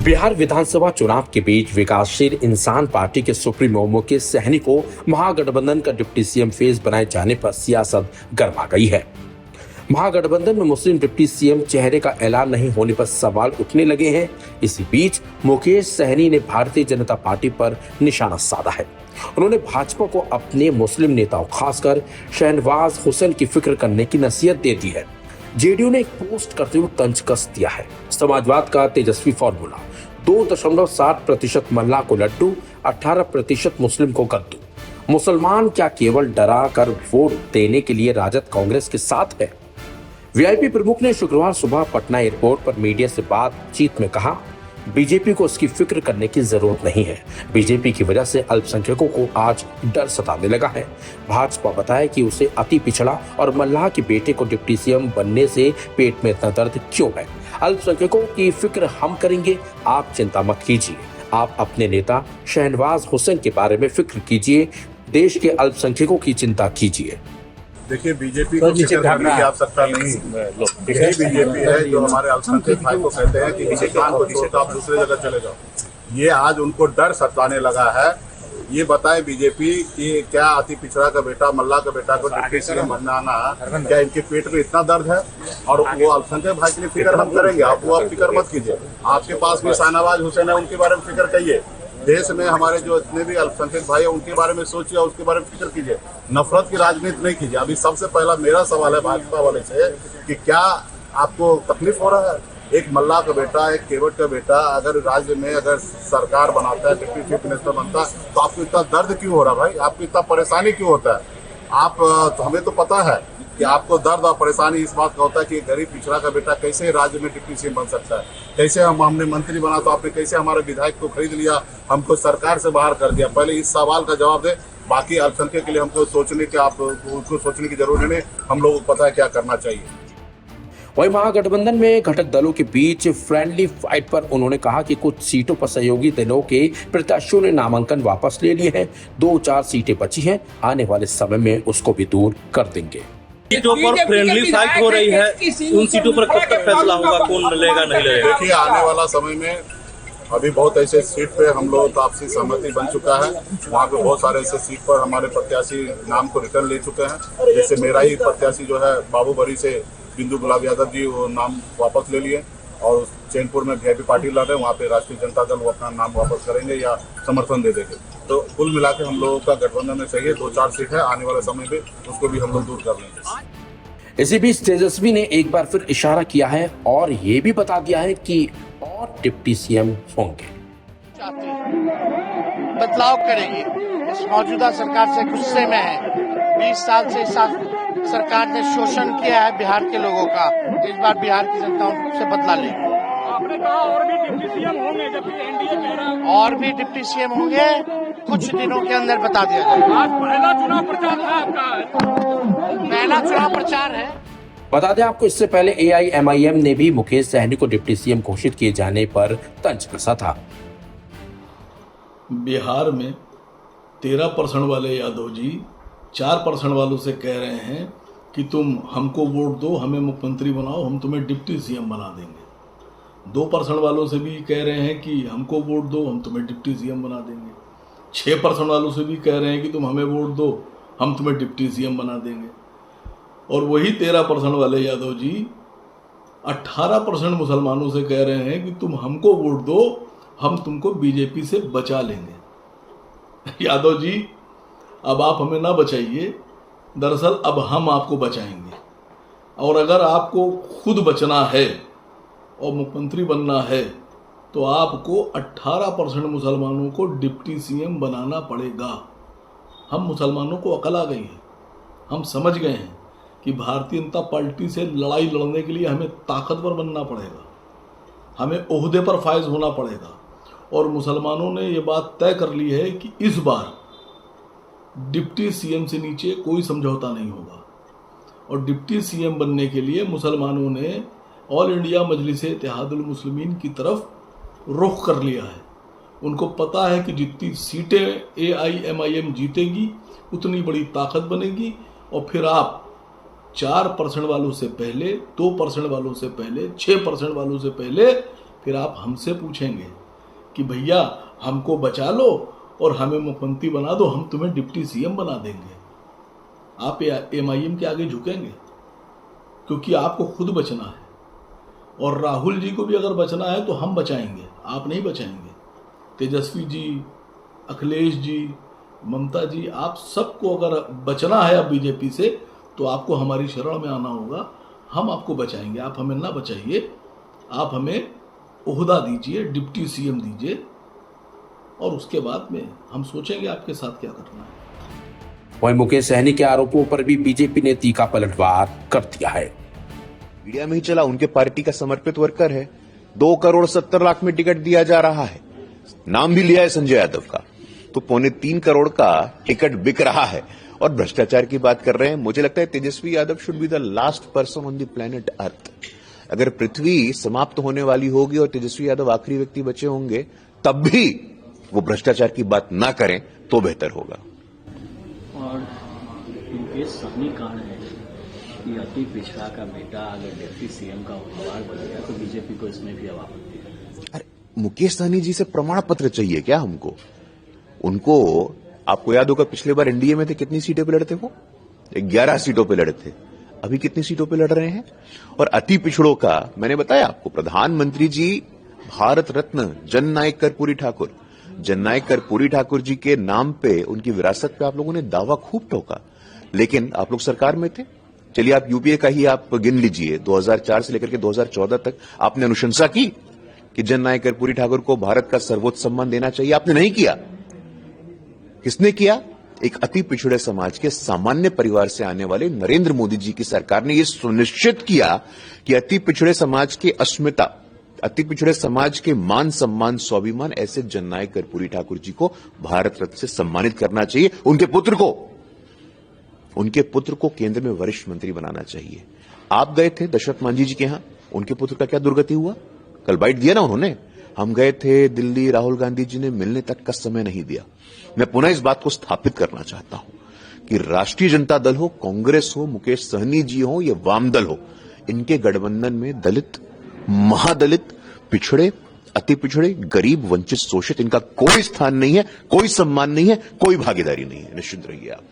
बिहार विधानसभा चुनाव के बीच विकासशील इंसान पार्टी के सुप्रीमो मुकेश सहनी को महागठबंधन का डिप्टी सीएम फेस बनाए जाने पर सियासत गर्मा गई है। महागठबंधन में मुस्लिम डिप्टी सीएम चेहरे का ऐलान नहीं होने पर सवाल उठने लगे हैं। इसी बीच मुकेश सहनी ने भारतीय जनता पार्टी पर निशाना साधा है। उन्होंने भाजपा को अपने मुस्लिम नेताओं खासकर शहनवाज हुसैन की फिक्र करने की नसीहत दे दी है। जेडीयू ने एक पोस्ट करते हुए तंज कस दिया है। समाजवाद का तेजस्वी फॉर्मूला 2.7% मल्लाह को लड्डू, 18% मुस्लिम को कद्दू। मुसलमान क्या केवल डरा कर वोट देने के लिए राजद कांग्रेस के साथ है? वीआईपी प्रमुख ने शुक्रवार सुबह पटना एयरपोर्ट पर मीडिया से बातचीत में कहा, बीजेपी को उसकी फिक्र करने की जरूरत नहीं है। बीजेपी की वजह से अल्पसंख्यकों को आज डर सताने लगा है। भाजपा बताया कि उसे अति पिछड़ा और मल्लाह के बेटे को डिप्टी सीएम बनने से पेट में इतना दर्द क्यों है। अल्पसंख्यकों की फिक्र हम करेंगे, आप चिंता मत कीजिए। आप अपने नेता शहनवाज हुसैन के बारे में फिक्र कीजिए, देश के अल्पसंख्यकों की चिंता कीजिए। देखिए, बीजेपी को फिक्र करने की आवश्यकता नहीं। यही बीजेपी है जो हमारे अल्पसंख्यक भाई को कहते हैं कि हिंदुस्तान को छोड़ तो आप दूसरे जगह चले जाओ। ये आज उनको डर सताने लगा है। ये बताएं बीजेपी कि क्या अति पिछड़ा का बेटा, मल्लाह का बेटा को डिप्टी सीएम बनाना, क्या इनके पेट में इतना दर्द है? और वो अल्पसंख्यक भाई के लिए फिक्र हम करेंगे, आप फिक्र मत कीजिए। आपके पास भी शहनवाज हुसैन है, उनके बारे में फिक्र करिए। देश में हमारे जो जितने भी अल्पसंख्यक भाई है उनके बारे में सोचिए, उसके बारे में फिक्र कीजिए। नफरत की राजनीति नहीं कीजिए। अभी सबसे पहला मेरा सवाल है भाजपा वाले से कि क्या आपको तकलीफ हो रहा है? एक मल्लाह का बेटा, एक केवट का बेटा अगर राज्य में अगर सरकार बनाता है, डिप्टी चीफ मिनिस्टर बनता है, तो आपको इतना दर्द क्यों हो रहा है भाई? आपको इतना परेशानी क्यों होता है? तो हमें तो पता है कि आपको दर्द और परेशानी इस बात का होता है कि गरीब पिछड़ा का बेटा कैसे राज्य में डिप्टी सीएम बन सकता है। कैसे हमने मंत्री बना तो आपने कैसे हमारे विधायक को खरीद लिया, हमको सरकार से बाहर कर दिया। पहले इस सवाल का जवाब दे। बाकी अल्पसंख्यक के लिए हमको सोचने की जरूरत नहीं। हम लोगों को पता है क्या करना चाहिए। वहीं महागठबंधन में घटक दलों के बीच फ्रेंडली फाइट पर उन्होंने कहा कि कुछ सीटों पर सहयोगी दलों के प्रत्याशियों ने नामांकन वापस ले लिए हैं। 2-4 सीटें बची हैं, आने वाले समय में उसको भी दूर कर देंगे। सीटों पर फ्रेंडली फाइट हो रही है, उन सीटों पर कब तक फैसला होगा, कौन लेगा नहीं लेगा? देखिए, आने वाला समय में अभी बहुत ऐसे सीट पे हम लोगों को आपसी सहमति बन चुका है। वहाँ पे बहुत सारे ऐसे सीट पर हमारे प्रत्याशी नाम को रिटर्न ले चुके हैं। जैसे मेरा ही प्रत्याशी जो है बाबूबरी से बिंदु गुलाब यादव जी, वो नाम वापस ले लिए और चैनपुर में वीआईपी पार्टी लड़ रहे हैं। वहाँ पे राष्ट्रीय जनता दल वो अपना नाम वापस करेंगे या समर्थन दे देंगे। तो कुल मिला के हम लोगों का गठबंधन में चाहिए 2-4 सीट है। आने वाले समय में उसको भी हम लोग दूर कर लेंगे। इसी बीच तेजस्वी ने एक बार फिर इशारा किया है और ये भी बता दिया है कि और डिप्टी सीएम होंगे। बदलाव करेंगे। इस मौजूदा सरकार से गुस्से में है। 20 साल से सरकार ने शोषण किया है बिहार के लोगों का। इस बार बिहार की जनता उनसे बदला लेगी। आपने कहा और भी डिप्टी सीएम होंगे, जबकि एनडीए कह रहा है और भी डिप्टी सीएम होंगे, कुछ दिनों के अंदर बता दिया जाएगा। आज पहला चुनाव प्रचार था आपका, पहला चुनाव प्रचार है। बता दें आपको, इससे पहले AIMIM ने भी मुकेश सहनी को डिप्टी सीएम घोषित किए जाने पर तंज कसा था। बिहार में 13% वाले यादव जी 4% वालों से कह रहे हैं कि तुम हमको वोट दो, हमें मुख्यमंत्री बनाओ, हम तुम्हें डिप्टी सीएम बना देंगे। 2% वालों से भी कह रहे हैं कि हमको वोट दो, हम तुम्हें डिप्टी सीएम बना देंगे। 6% वालों से भी कह रहे हैं कि तुम हमें वोट दो, हम तुम्हें डिप्टी सीएम बना देंगे। और वही 13% वाले यादव जी 18% मुसलमानों से कह रहे हैं कि तुम हमको वोट दो, हम तुमको बीजेपी से बचा लेंगे। यादव जी, अब आप हमें ना बचाइए, दरअसल अब हम आपको बचाएंगे। और अगर आपको खुद बचना है और मुख्यमंत्री बनना है तो आपको 18% मुसलमानों को डिप्टी सीएम बनाना पड़ेगा। हम मुसलमानों को अकल आ गई है। हम समझ गए हैं कि भारतीय जनता पार्टी से लड़ाई लड़ने के लिए हमें ताकतवर बनना पड़ेगा, हमें ओहदे पर फायज होना पड़ेगा। और मुसलमानों ने ये बात तय कर ली है कि इस बार डिप्टी सीएम से नीचे कोई समझौता नहीं होगा। और डिप्टी सीएम बनने के लिए मुसलमानों ने ऑल इंडिया मजलिस-ए इत्तेहादुल मुस्लिमीन की तरफ रुख कर लिया है। उनको पता है कि जितनी सीटें AIMIM जीतेगी उतनी बड़ी ताकत बनेगी। और फिर आप 4% वालों से पहले, 2% वालों से पहले, 6% वालों से पहले फिर आप हमसे पूछेंगे कि भैया हमको बचा लो और हमें मुख्यमंत्री बना दो, हम तुम्हें डिप्टी सीएम बना देंगे। आप एमआईएम के आगे झुकेंगे? क्योंकि आपको खुद बचना है, और राहुल जी को भी अगर बचना है तो हम बचाएंगे, आप नहीं बचाएंगे। तेजस्वी जी, अखिलेश जी, ममता जी, आप सबको अगर बचना है अब बीजेपी से तो आपको हमारी शरण में आना होगा, हम आपको बचाएंगे। आप हमें ना बचाइए, आप हमें ओहदा दीजिए, डिप्टी सीएम दीजिए, और उसके बाद में हम सोचेंगे आपके साथ क्या करना है। वहीं मुकेश सहनी के आरोपों पर भी बीजेपी ने तीखा पलटवार कर दिया है। मीडिया में ही चला, उनके पार्टी का समर्पित वर्कर है, 2,70,00,000 में टिकट दिया जा रहा है, नाम भी लिया है संजय यादव का, तो 2.25 करोड़ का टिकट बिक रहा है। और भ्रष्टाचार की बात कर रहे हैं, मुझे लगता है Tejashwi Yadav should be the last person on the planet earth. अगर पृथ्वी समाप्त होने वाली होगी और तेजस्वी यादव आखिरी व्यक्ति बचे होंगे, तब भी वो भ्रष्टाचार की बात ना करें तो बेहतर होगा। और मुकेश सहनी कहा है कि अति पिछड़ा का बेटा अगर डिप्टी सीएम का उम्मीदवार बन गया तो बीजेपी को इसमें भी अब आपत्ति है। अरे मुकेश सहनी जी से प्रमाण पत्र चाहिए क्या हमको? उनको, आपको याद होगा पिछले बार एनडीए में थे, कितनी सीटें पे लड़े थे वो? 11 सीटों पे लड़े थे। अभी कितनी सीटों पे लड़ रहे हैं? और अति पिछड़ों का मैंने बताया आपको, प्रधानमंत्री जी भारत रत्न जननायक कर्पूरी ठाकुर, जननायक कर्पूरी ठाकुर जी के नाम पे, उनकी विरासत पे आप लोगों ने दावा खूब ठोका, लेकिन आप लोग सरकार में थे। चलिए आप यूपीए का ही आप गिन लीजिए, 2004 से लेकर के 2014 तक आपने अनुशंसा की कि जननायक कर्पूरी ठाकुर को भारत का सर्वोच्च सम्मान देना चाहिए, आपने नहीं किया। किसने किया? एक अति पिछड़े समाज के सामान्य परिवार से आने वाले नरेंद्र मोदी जी की सरकार ने यह सुनिश्चित किया कि अति पिछड़े समाज की अस्मिता, अति पिछड़े समाज के मान सम्मान, स्वाभिमान, ऐसे जननायक कर्पूरी ठाकुर जी को भारत रत्न से सम्मानित करना चाहिए। उनके पुत्र को केंद्र में वरिष्ठ मंत्री बनाना चाहिए। आप गए थे दशरथ मांझी जी के यहां, उनके पुत्र का क्या दुर्गति हुआ? कल बाइट दिया ना उन्होंने। हम गए थे दिल्ली, राहुल गांधी जी ने मिलने तक का समय नहीं दिया। मैं पुनः इस बात को स्थापित करना चाहता हूं कि राष्ट्रीय जनता दल हो, कांग्रेस हो, मुकेश सहनी जी हो या वाम दल हो, इनके गठबंधन में दलित, महादलित, पिछड़े, अति पिछड़े, गरीब, वंचित, शोषित, इनका कोई स्थान नहीं है, कोई सम्मान नहीं है, कोई भागीदारी नहीं है। निश्चिंत रहिए आप।